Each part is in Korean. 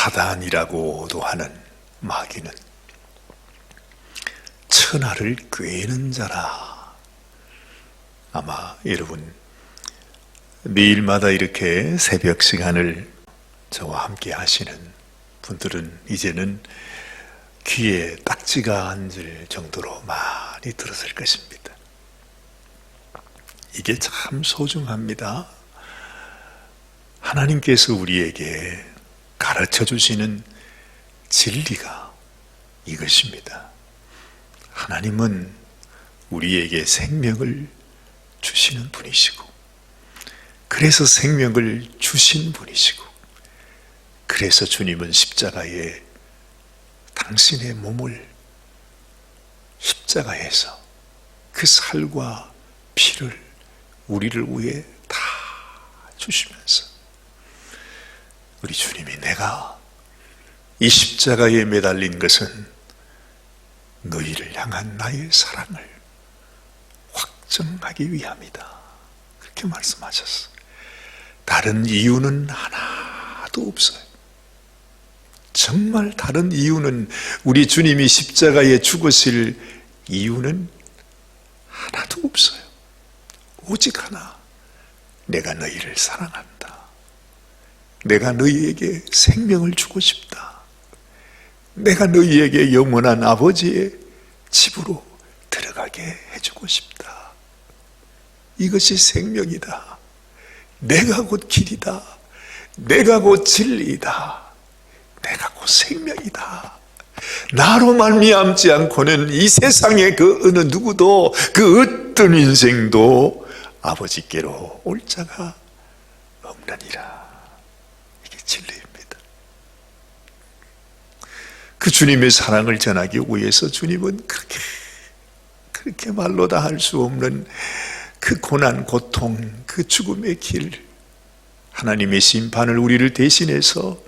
사단이라고도 하는 마귀는 천하를 꾀는 자라. 아마 여러분 매일마다 이렇게 새벽 시간을 저와 함께 하시는 분들은 이제는 귀에 딱지가 앉을 정도로 많이 들었을 것입니다. 이게 참 소중합니다. 하나님께서 우리에게 가르쳐 주시는 진리가 이것입니다. 하나님은 우리에게 생명을 주시는 분이시고, 그래서 생명을 주신 분이시고, 그래서 주님은 십자가에 당신의 몸을 십자가에서 그 살과 피를 우리를 위해 다 주시면서 우리 주님이 내가 이 십자가에 매달린 것은 너희를 향한 나의 사랑을 확증하기 위함이다, 그렇게 말씀하셨어요. 다른 이유는 하나도 없어요. 정말 다른 이유는, 우리 주님이 십자가에 죽으실 이유는 하나도 없어요. 오직 하나, 내가 너희를 사랑한다. 내가 너희에게 생명을 주고 싶다. 내가 너희에게 영원한 아버지의 집으로 들어가게 해주고 싶다. 이것이 생명이다. 내가 곧 길이다. 내가 곧 진리이다. 내가 곧 생명이다. 나로 말미암지 않고는 이 세상의 그 어느 누구도, 그 어떤 인생도 아버지께로 올 자가 없느니라. 이게 진리입니다. 그 주님의 사랑을 전하기 위해서 주님은 그렇게 말로 다 할 수 없는 그 고난, 고통, 그 죽음의 길, 하나님의 심판을 우리를 대신해서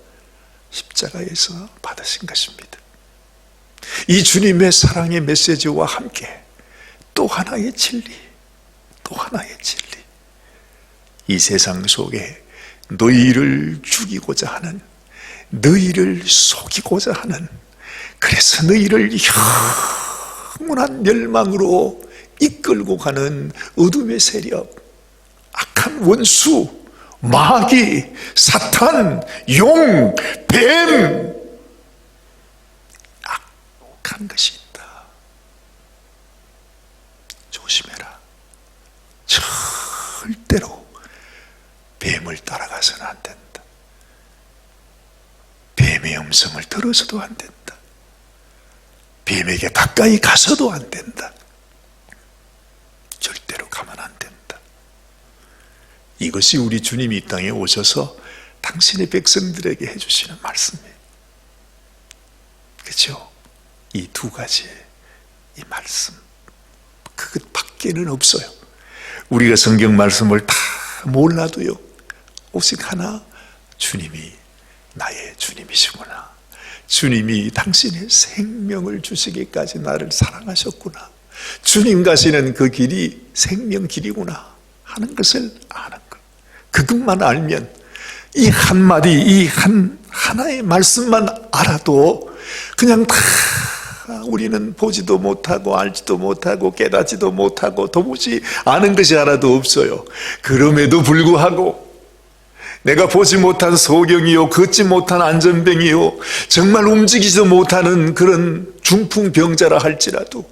십자가에서 받으신 것입니다. 이 주님의 사랑의 메시지와 함께 또 하나의 진리, 또 하나의 진리, 이 세상 속에 너희를 죽이고자 하는, 너희를 속이고자 하는, 그래서 너희를 영원한 멸망으로 이끌고 가는 어둠의 세력, 악한 원수, 마귀, 사탄, 용, 뱀, 악한 것이 있다. 조심해라. 절대로 뱀을 따라가서는 안 된다. 뱀의 음성을 들어서도 안 된다. 뱀에게 가까이 가서도 안 된다. 절대로 가면 안 된다. 이것이 우리 주님이 이 땅에 오셔서 당신의 백성들에게 해주시는 말씀이에요. 그렇죠? 이 두 가지의 이 말씀, 그것 밖에는 없어요. 우리가 성경 말씀을 다 몰라도요, 오직 하나, 주님이 나의 주님이시구나, 주님이 당신의 생명을 주시기까지 나를 사랑하셨구나, 주님 가시는 그 길이 생명 길이구나 하는 것을 아는 것, 그것만 알면, 이 한마디, 이 하나의 말씀만 알아도 그냥 다 우리는 보지도 못하고 알지도 못하고 깨닫지도 못하고 도무지 아는 것이 하나도 없어요. 그럼에도 불구하고 내가 보지 못한 소경이요, 걷지 못한 안전병이요, 정말 움직이지도 못하는 그런 중풍병자라 할지라도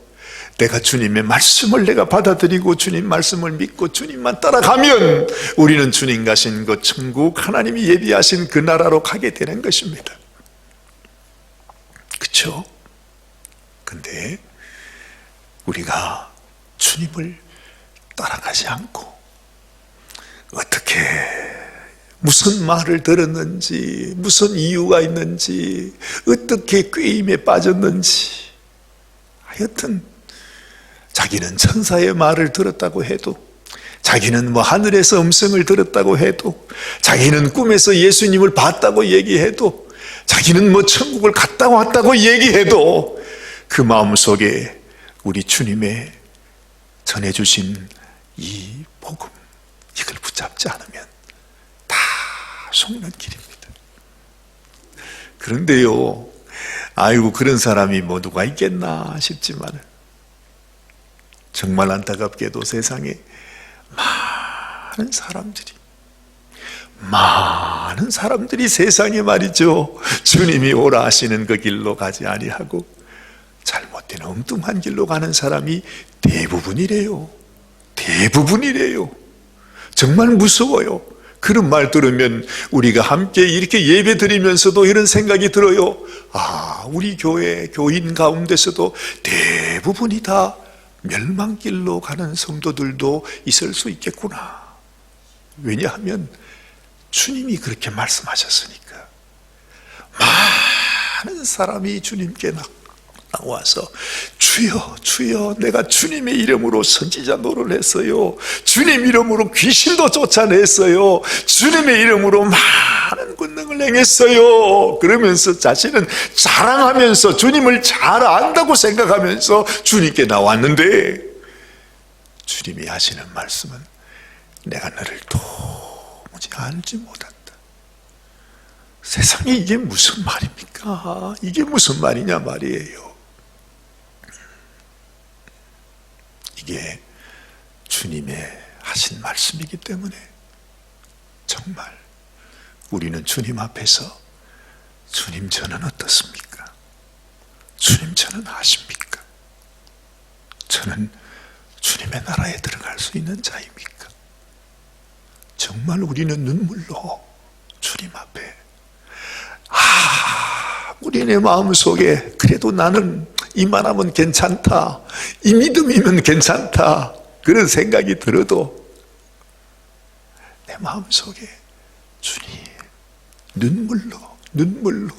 내가 주님의 말씀을 내가 받아들이고 주님 말씀을 믿고 주님만 따라가면 우리는 주님 가신 그 천국, 하나님이 예비하신 그 나라로 가게 되는 것입니다. 그렇죠? 근데 우리가 주님을 따라가지 않고 어떻게, 무슨 말을 들었는지, 무슨 이유가 있는지, 어떻게 꾀임에 빠졌는지, 하여튼 자기는 천사의 말을 들었다고 해도, 자기는 하늘에서 음성을 들었다고 해도, 자기는 꿈에서 예수님을 봤다고 얘기해도, 자기는 천국을 갔다 왔다고 얘기해도 그 마음속에 우리 주님의 전해주신 이 복음, 이걸 붙잡지 않으면 다 속는 길입니다. 그런데요, 아이고 그런 사람이 뭐 누가 있겠나 싶지만 정말 안타깝게도 세상에 많은 사람들이 세상에 말이죠, 주님이 오라 하시는 그 길로 가지 아니하고 잘못된 엉뚱한 길로 가는 사람이 대부분이래요. 대부분이래요. 정말 무서워요. 그런 말 들으면 우리가 함께 이렇게 예배 드리면서도 이런 생각이 들어요. 아, 우리 교회 교인 가운데서도 대부분이 다 멸망길로 가는 성도들도 있을 수 있겠구나. 왜냐하면 주님이 그렇게 말씀하셨으니까. 많은 사람이 주님께 나와서 주여 주여 내가 주님의 이름으로 선지자 노릇을 했어요, 주님 이름으로 귀신도 쫓아냈어요, 주님의 이름으로 많은 권능을 행했어요, 그러면서 자신은 자랑하면서 주님을 잘 안다고 생각하면서 주님께 나왔는데, 주님이 하시는 말씀은 내가 너를 도무지 알지 못한다. 세상에 이게 무슨 말입니까? 이게 무슨 말이냐 말이에요. 이게 주님의 하신 말씀이기 때문에 정말 우리는 주님 앞에서 주님 저는 어떻습니까? 주님 저는 아십니까? 저는 주님의 나라에 들어갈 수 있는 자입니까? 정말 우리는 눈물로 주님 앞에 우리의 마음속에 그래도 나는 이만하면 괜찮다, 이 믿음이면 괜찮다, 그런 생각이 들어도 내 마음속에 주님 눈물로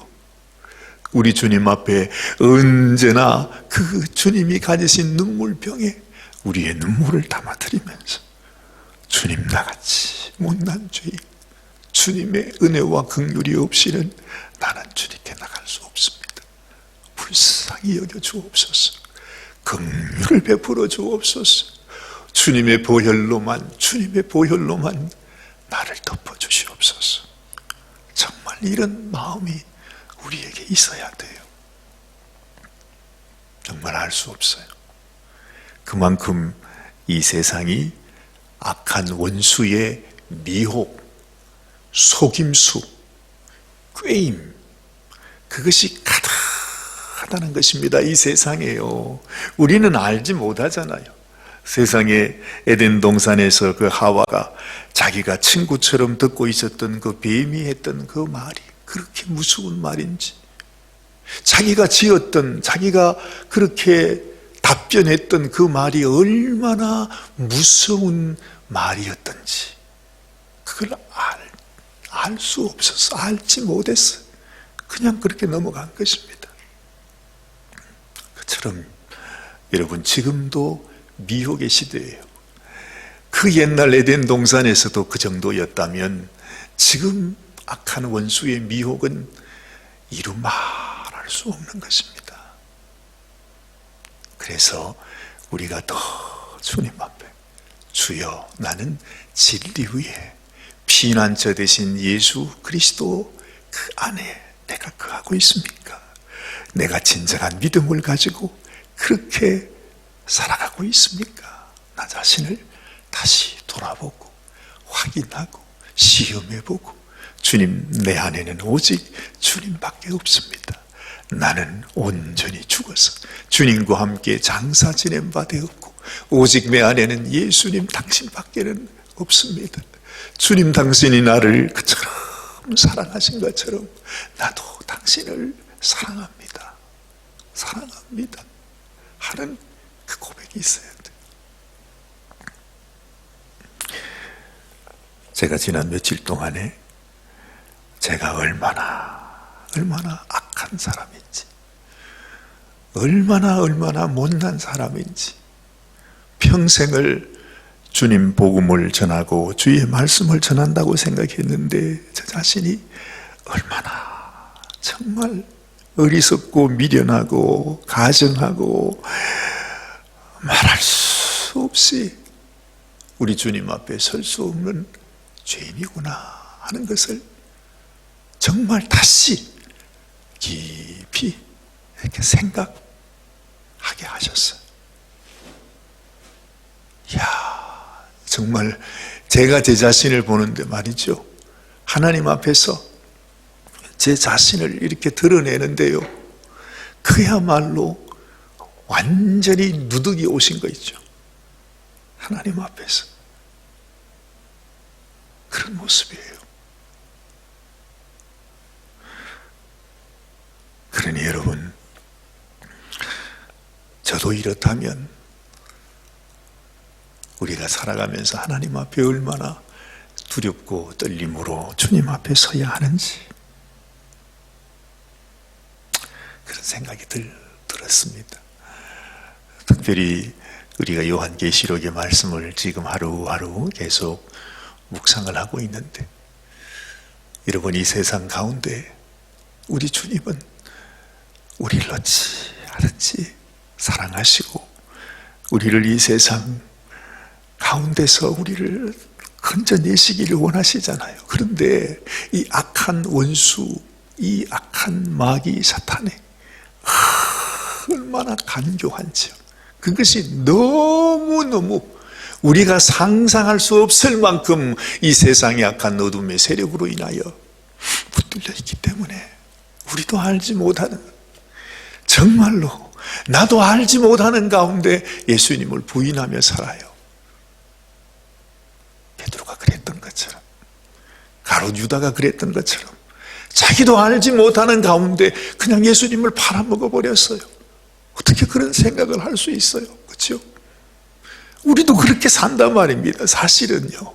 우리 주님 앞에 언제나 그 주님이 가지신 눈물병에 우리의 눈물을 담아드리면서 주님 나같이 못난 죄인, 주님의 은혜와 긍휼이 없이는 나는 주님께 나갈 수 없습니다. 불쌍히 여겨 주옵소서. 긍휼을 베풀어 주옵소서. 주님의 보혈로만 나를 덮어 주시옵소서. 정말 이런 마음이 우리에게 있어야 돼요. 정말 알 수 없어요. 그만큼 이 세상이 악한 원수의 미혹, 속임수, 꾀임, 그것이 가득하다는 것입니다. 이 세상에요. 우리는 알지 못하잖아요. 세상에 에덴 동산에서 그 하와가 자기가 친구처럼 듣고 있었던 그 뱀이 했던 그 말이 그렇게 무서운 말인지, 자기가 지었던, 자기가 그렇게 답변했던 그 말이 얼마나 무서운 말이었던지 그걸 알 수 없었어. 알지 못했어. 그냥 그렇게 넘어간 것입니다. 그처럼 여러분 지금도 미혹의 시대예요. 그 옛날 에덴 동산에서도 그 정도였다면 지금 악한 원수의 미혹은 이루 말할 수 없는 것입니다. 그래서 우리가 더 주님 앞에 주여 나는 진리 위에 피난처 되신 예수 그리스도 그 안에 내가 거하고 있습니까? 내가 진정한 믿음을 가지고 그렇게 살아가고 있습니까? 나 자신을 다시 돌아보고 확인하고 시험해보고, 주님 내 안에는 오직 주님밖에 없습니다. 나는 온전히 죽어서 주님과 함께 장사 지낸 바 되었고 오직 내 안에는 예수님 당신밖에는 없습니다. 주님 당신이 나를 그처럼 사랑하신 것처럼 나도 당신을 사랑합니다 하는 그 고백이 있어야 돼요. 제가 지난 며칠 동안에 제가 얼마나 악한 사람인지, 얼마나 못난 사람인지, 평생을 주님 복음을 전하고 주의 말씀을 전한다고 생각했는데 저 자신이 얼마나 정말 어리석고 미련하고 가증하고 말할 수 없이 우리 주님 앞에 설 수 없는 죄인이구나 하는 것을 정말 다시 깊이 이렇게 생각하게 하셨어요. 이야, 정말 제가 제 자신을 보는데 말이죠, 하나님 앞에서 제 자신을 이렇게 드러내는데요, 그야말로 완전히 누더기 오신 거 있죠. 하나님 앞에서 그런 모습이에요. 그러니 여러분, 저도 이렇다면 우리가 살아가면서 하나님 앞에 얼마나 두렵고 떨림으로 주님 앞에 서야 하는지, 그런 생각이 들었습니다. 특별히 우리가 요한계시록의 말씀을 지금 하루하루 계속 묵상을 하고 있는데, 여러분, 이 세상 가운데 우리 주님은 우리를 어찌 사랑하시고 우리를 이 세상 가운데서 우리를 건져내시기를 원하시잖아요. 그런데 이 악한 원수, 이 악한 마귀 사탄의 얼마나 간교한지요. 그것이 너무너무 우리가 상상할 수 없을 만큼 이 세상의 악한 어둠의 세력으로 인하여 붙들려 있기 때문에 우리도 알지 못하는, 정말로 나도 알지 못하는 가운데 예수님을 부인하며 살아요. 베드로가 그랬던 것처럼, 가룟 유다가 그랬던 것처럼 자기도 알지 못하는 가운데 그냥 예수님을 팔아먹어 버렸어요. 어떻게 그런 생각을 할 수 있어요? 그렇죠? 우리도 그렇게 산단 말입니다. 사실은요,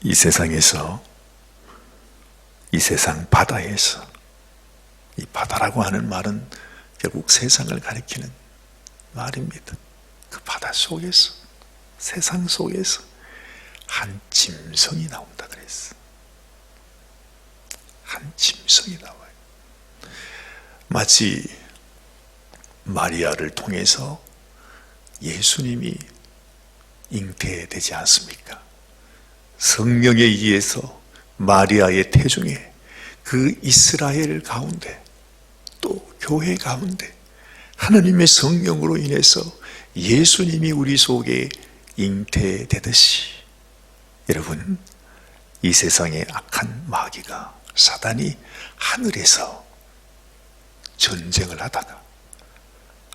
이 세상에서, 이 세상 바다에서, 이 바다라고 하는 말은 결국 세상을 가리키는 말입니다. 그 바다 속에서, 세상 속에서 한 짐승이 나온다 그랬어. 한 짐승이 나와요. 마치 마리아를 통해서 예수님이 잉태되지 않습니까? 성령에 의해서 마리아의 태중에 그 이스라엘 가운데, 또 교회 가운데 하나님의 성령으로 인해서 예수님이 우리 속에 잉태되듯이, 여러분, 이 세상의 악한 마귀가, 사단이 하늘에서 전쟁을 하다가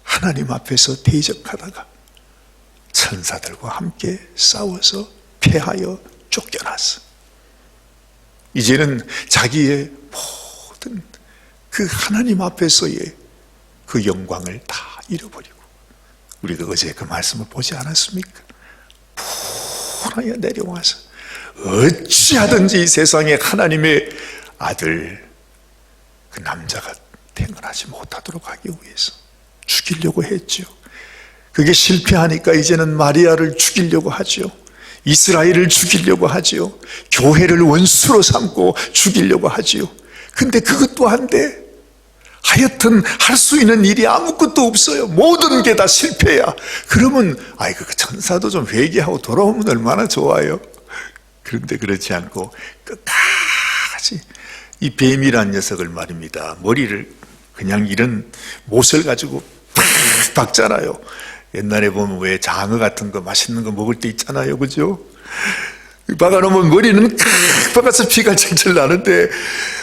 하나님 앞에서 대적하다가 천사들과 함께 싸워서 패하여 쫓겨났어. 이제는 자기의 모든 그 하나님 앞에서의 그 영광을 다 잃어버리고, 우리가 어제 그 말씀을 보지 않았습니까? 분하여 내려와서 어찌하든지 이 세상에 하나님의 아들, 그 남자가 태어나지 못하도록 하기 위해서 죽이려고 했죠. 그게 실패하니까 이제는 마리아를 죽이려고 하죠. 이스라엘을 죽이려고 하죠. 교회를 원수로 삼고 죽이려고 하죠. 근데 그것도 안 돼. 하여튼 할 수 있는 일이 아무것도 없어요. 모든 게 다 실패야. 그러면 아이고, 그 천사도 좀 회개하고 돌아오면 얼마나 좋아요. 그런데 그렇지 않고 끝까지 이 뱀이란 녀석을 말입니다, 머리를 그냥 이런 못을 가지고 팍 박잖아요. 옛날에 보면 왜 장어 같은 거 맛있는 거 먹을 때 있잖아요, 그죠? 박아놓으면 머리는 칵 박아서 피가 철철 나는데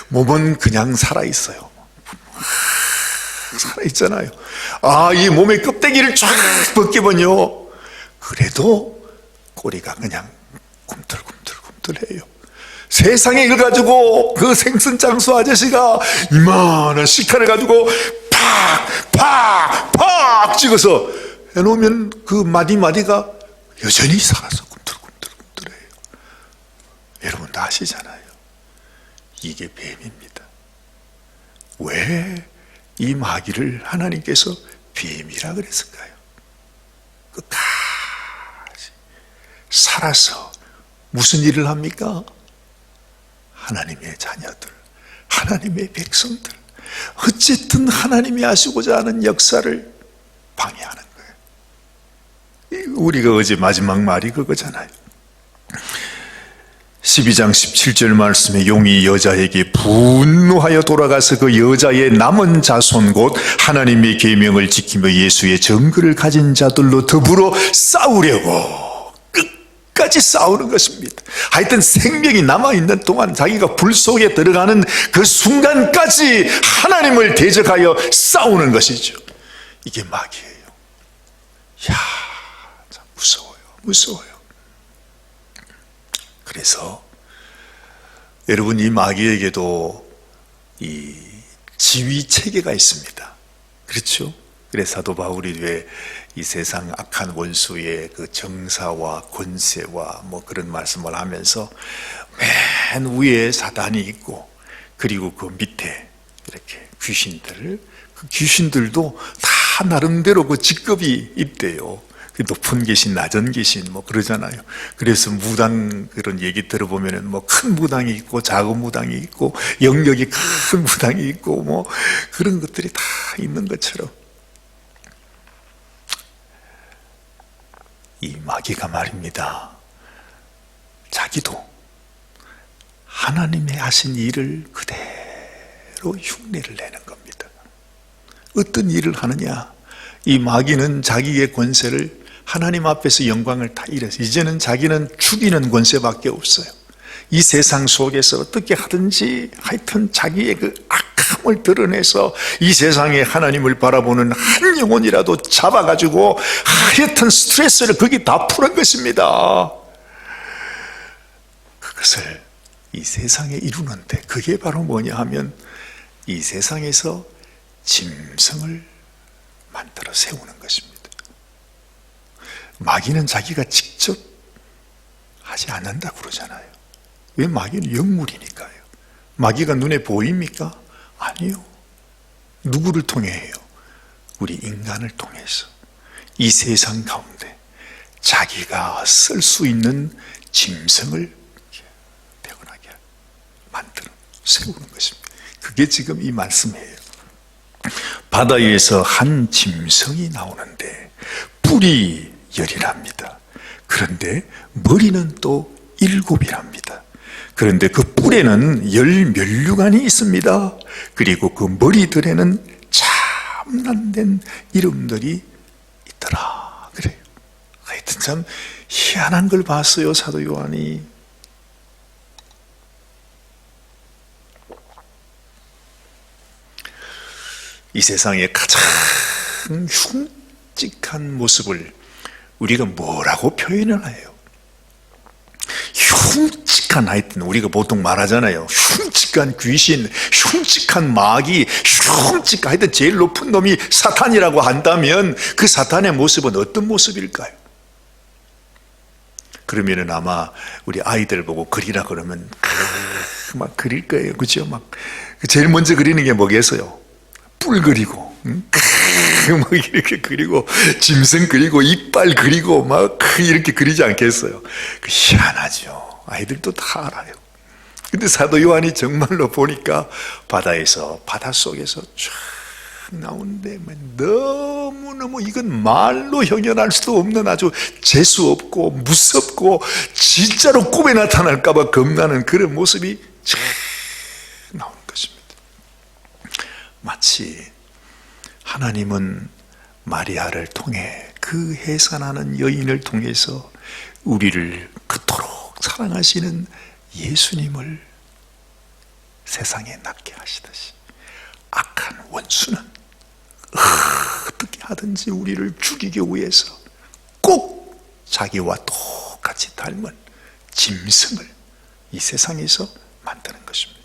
몸은 그냥 살아있어요. 살아있잖아요. 아, 이 몸의 껍데기를 쫙 벗기면요, 그래도 꼬리가 그냥 꿈틀꿈틀해요. 세상에 이걸 가지고 그 생선장수 아저씨가 이만한 식칼을 가지고 팍 찍어서 해놓으면 그 마디마디가 여전히 살아서 꿈틀꿈틀해요. 여러분 다 아시잖아요. 이게 뱀입니다. 왜 이 마귀를 하나님께서 뱀이라 그랬을까요? 끝까지 살아서 무슨 일을 합니까? 하나님의 자녀들, 하나님의 백성들, 어쨌든 하나님이 하시고자 하는 역사를 방해하는 거예요. 우리가 어제 마지막 말이 그거잖아요. 12장 17절 말씀에 용이 여자에게 분노하여 돌아가서 그 여자의 남은 자손 곧 하나님의 계명을 지키며 예수의 증거를 가진 자들로 더불어 싸우려고 끝까지 싸우는 것입니다. 하여튼 생명이 남아있는 동안 자기가 불 속에 들어가는 그 순간까지 하나님을 대적하여 싸우는 것이죠. 이게 마귀예요. 야, 참 무서워요. 그래서 여러분, 이 마귀에게도 이 지휘 체계가 있습니다. 그렇죠? 그래서 사도 바울이 왜 이 세상 악한 원수의 그 정사와 권세와 뭐 그런 말씀을 하면서 맨 위에 사단이 있고 그리고 그 밑에 이렇게 그 귀신들도 다 나름대로 그 직급이 있대요. 높은 귀신, 낮은 귀신 뭐 그러잖아요. 그래서 무당 그런 얘기 들어보면은 뭐 큰 무당이 있고 작은 무당이 있고 영역이 큰 무당이 있고 뭐 그런 것들이 다 있는 것처럼 이 마귀가 말입니다. 자기도 하나님의 하신 일을 그대로 흉내를 내는 겁니다. 어떤 일을 하느냐? 이 마귀는 자기의 권세를 하나님 앞에서 영광을 다 잃어서 이제는 자기는 죽이는 권세밖에 없어요. 이 세상 속에서 어떻게 하든지 하여튼 자기의 그 악함을 드러내서 이 세상에 하나님을 바라보는 한 영혼이라도 잡아가지고 하여튼 스트레스를 거기 다 푸는 것입니다. 그것을 이 세상에 이루는데 그게 바로 뭐냐 하면 이 세상에서 짐승을 만들어 세우는 것입니다. 마귀는 자기가 직접 하지 않는다고 그러잖아요. 왜? 마귀는 영물이니까요. 마귀가 눈에 보입니까? 아니요. 누구를 통해 해요? 우리 인간을 통해서 이 세상 가운데 자기가 쓸 수 있는 짐승을 태어나게 만들어 세우는 것입니다. 그게 지금 이 말씀이에요. 바다 위에서 한 짐승이 나오는데 뿔이 10이랍니다. 그런데 머리는 또 7이랍니다. 그런데 그 뿔에는 10면류관이 있습니다. 그리고 그 머리들에는 참난된 이름들이 있더라. 그래요. 하여튼 참 희한한 걸 봤어요, 사도 요한이. 이 세상의 가장 흉측한 모습을 우리가 뭐라고 표현을 해요? 흉측한, 하여튼 우리가 보통 말하잖아요. 흉측한 귀신, 흉측한 마귀, 하여튼 제일 높은 놈이 사탄이라고 한다면 그 사탄의 모습은 어떤 모습일까요? 그러면은 아마 우리 아이들 보고 그리라 그러면 막 그릴 거예요. 그죠? 막 제일 먼저 그리는 게 뭐겠어요? 뿔 그리고 막 이렇게 그리고 짐승 그리고 이빨 그리고 막 이렇게 그리지 않겠어요? 희한하죠. 아이들도 다 알아요. 근데 사도 요한이 정말로 보니까 바닷속에서 쫙 나오는데 너무너무 이건 말로 형용할 수도 없는 아주 재수없고 무섭고 진짜로 꿈에 나타날까 봐 겁나는 그런 모습이 쫙 나오는 것입니다. 마치 하나님은 마리아를 통해 그 해산하는 여인을 통해서 우리를 그토록 사랑하시는 예수님을 세상에 낳게 하시듯이 악한 원수는 어떻게 하든지 우리를 죽이기 위해서 꼭 자기와 똑같이 닮은 짐승을 이 세상에서 만드는 것입니다.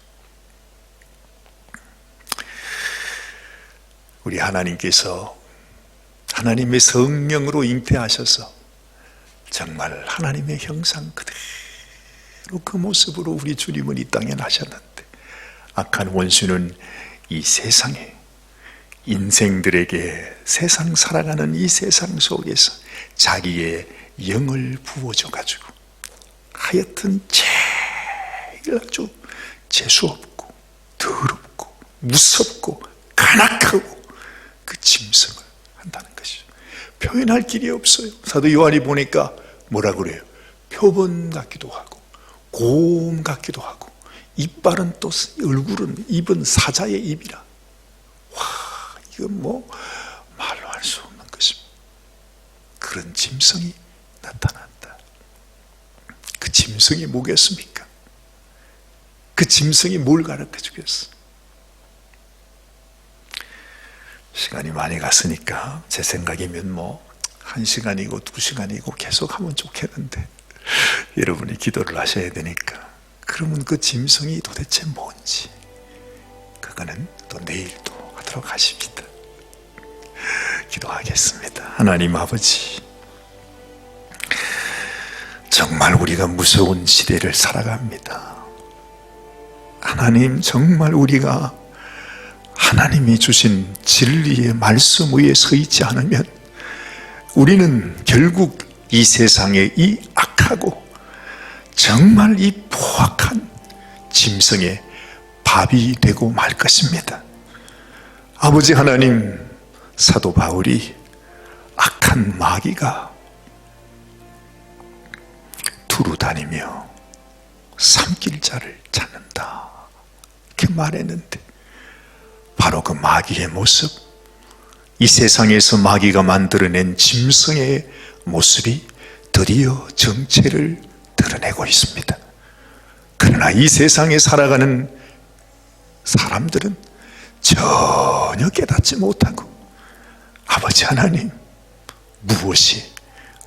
우리 하나님께서 하나님의 성령으로 잉태하셔서 정말 하나님의 형상 그대로 그 모습으로 우리 주님은 이 땅에 나셨는데 악한 원수는 이 세상에 인생들에게 세상 살아가는 이 세상 속에서 자기의 영을 부어줘 가지고 하여튼 제일 아주 재수없고 더럽고 무섭고 간악하고 그 짐승을 한다는 것이죠. 표현할 길이 없어요. 사도 요한이 보니까 뭐라 그래요? 표본 같기도 하고 곰 같기도 하고, 이빨은 또, 얼굴은, 입은 사자의 입이라. 와, 이건 뭐 말로 할 수 없는 것입니다. 그런 짐승이 나타난다. 그 짐승이 뭐겠습니까? 그 짐승이 뭘 가르쳐 주겠어? 시간이 많이 갔으니까 제 생각이면 뭐 1시간이고 2시간이고 계속 하면 좋겠는데, 여러분이 기도를 하셔야 되니까. 그러면 그 짐승이 도대체 뭔지, 그거는 또 내일 또 하도록 하십니다. 기도하겠습니다. 하나님 아버지, 정말 우리가 무서운 시대를 살아갑니다. 하나님, 정말 우리가 하나님이 주신 진리의 말씀 위에 서 있지 않으면 우리는 결국 이 세상의 이 악하고 정말 이 포악한 짐승의 밥이 되고 말 것입니다. 아버지 하나님, 사도 바울이 악한 마귀가 두루 다니며 삼킬 자를 찾는다, 이렇게 말했는데, 바로 그 마귀의 모습, 이 세상에서 마귀가 만들어낸 짐승의 모습이 드디어 정체를 드러내고 있습니다. 그러나 이 세상에 살아가는 사람들은 전혀 깨닫지 못하고, 아버지 하나님, 무엇이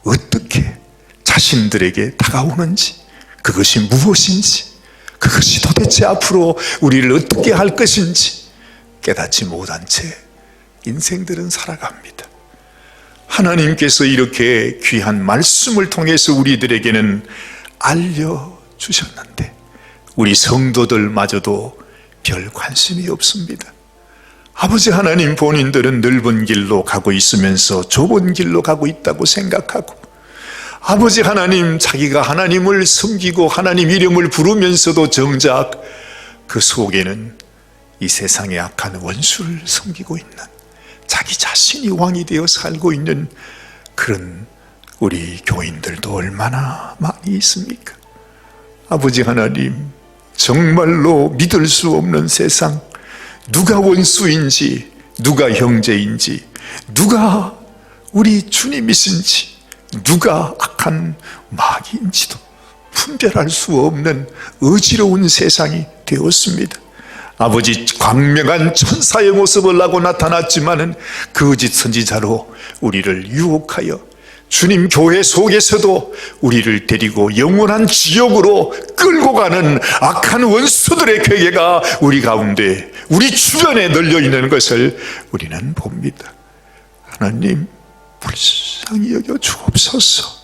어떻게 자신들에게 다가오는지, 그것이 무엇인지, 그것이 도대체 앞으로 우리를 어떻게 할 것인지 깨닫지 못한 채 인생들은 살아갑니다. 하나님께서 이렇게 귀한 말씀을 통해서 우리들에게는 알려주셨는데 우리 성도들마저도 별 관심이 없습니다. 아버지 하나님, 본인들은 넓은 길로 가고 있으면서 좁은 길로 가고 있다고 생각하고, 아버지 하나님, 자기가 하나님을 섬기고 하나님 이름을 부르면서도 정작 그 속에는 이 세상의 악한 원수를 섬기고 있는, 자기 자신이 왕이 되어 살고 있는 그런 우리 교인들도 얼마나 많이 있습니까? 아버지 하나님, 정말로 믿을 수 없는 세상, 누가 원수인지, 누가 형제인지, 누가 우리 주님이신지, 누가 악한 마귀인지도 분별할 수 없는 어지러운 세상이 되었습니다. 아버지, 광명한 천사의 모습을 하고 나타났지만은 거짓 선지자로 우리를 유혹하여 주님 교회 속에서도 우리를 데리고 영원한 지옥으로 끌고 가는 악한 원수들의 괴계가 우리 가운데, 우리 주변에 널려 있는 것을 우리는 봅니다. 하나님, 불쌍히 여겨 주옵소서.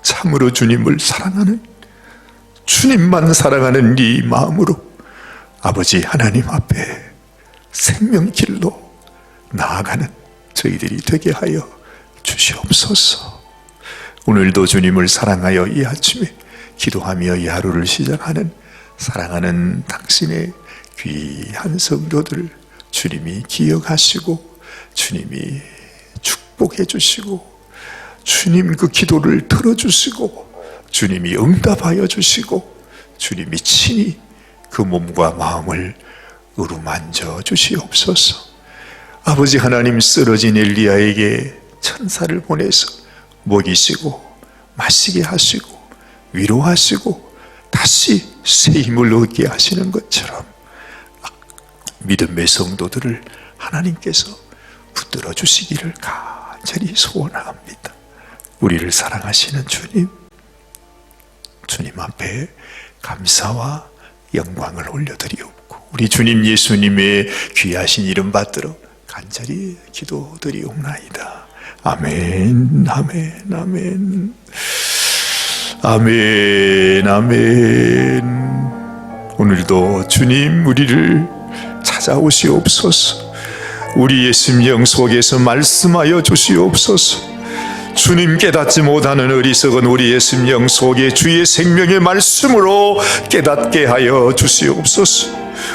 참으로 주님을 사랑하는, 주님만 사랑하는 이 마음으로 아버지 하나님 앞에 생명길로 나아가는 저희들이 되게 하여 주시옵소서. 오늘도 주님을 사랑하여 이 아침에 기도하며 이 하루를 시작하는 사랑하는 당신의 귀한 성도들 주님이 기억하시고 주님이 축복해 주시고 주님 그 기도를 들어주시고 주님이 응답하여 주시고 주님이 친히 그 몸과 마음을 어루만져 주시옵소서. 아버지 하나님, 쓰러진 엘리야에게 천사를 보내서 먹이시고 마시게 하시고 위로하시고 다시 새 힘을 얻게 하시는 것처럼 믿음의 성도들을 하나님께서 붙들어 주시기를 간절히 소원합니다. 우리를 사랑하시는 주님, 주님 앞에 감사와 영광을 올려드리옵고 우리 주님 예수님의 귀하신 이름 받들어 간절히 기도드리옵나이다. 아멘, 아멘, 아멘, 아멘, 아멘. 오늘도 주님 우리를 찾아오시옵소서. 우리의 심령 속에서 말씀하여 주시옵소서. 주님 깨닫지 못하는 어리석은 우리의 심령 속에 주의 생명의 말씀으로 깨닫게 하여 주시옵소서.